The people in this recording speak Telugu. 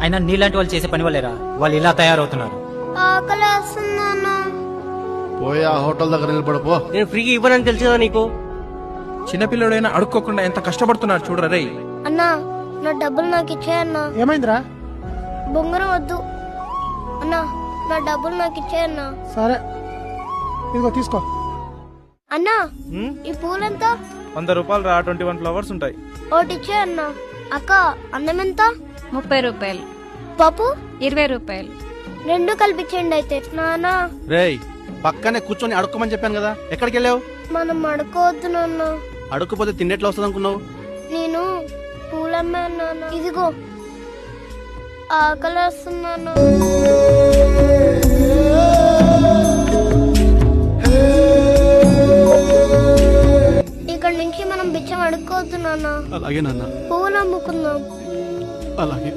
అయినా నీలాంటి వాళ్ళు చేసే పని వాళ్ళేరా వాళ్ళు ఇలా తయారవుతున్నారు. ఆకలేస్తుందన్నా. పోయి ఆ హోటల్ దగ్గర నిలబడిపో. నేను ఫ్రీగా ఇవ్వనని తెలుసు కదా నీకు. చిన్నపిల్లడైనా అడుక్కోకుండా ఎంత కష్టపడుతున్నాడు చూడరా రే. అన్నా నా డబ్బులు నాకు ఇచ్చేయన్నా. ఏమైందిరా? బొంగరం వద్దు అన్నా, నా డబ్బులు నాకు ఇచ్చేయన్నా. సరే ఇదిగో తీసుకో. అన్నా ఈ పూలెంత? 100 రూపాయలు రా, 21 ఫ్లవర్స్ ఉంటాయి. ఒకటి ఇచ్చేయన్నా. అక్క అన్నం ఎంత? 30 రూపాయలు. పప్పు 20 రూపాయలు. రెండు కలిపించండి అయితే. నానా రేయ్ పక్కనే కూర్చొని అడుక్కోమని చెప్పాను కదా, ఎక్కడికి వెళ్ళావు? మనం అడుకోవద్దు నాన్న. అడుక్కుపోతే తిండెట్లా వస్తుంది అనుకున్నావు? నేను పూలమ్మాను నాన్న. ఇదిగో ఆకలేస్తున్నాను. ఇక్కడ నుంచి మనం బిచ్చం అడుక్కోవద్దు నాన్న. అలాగే నాన్న, పువ్వులు అమ్ముకుందాం. అలాగే.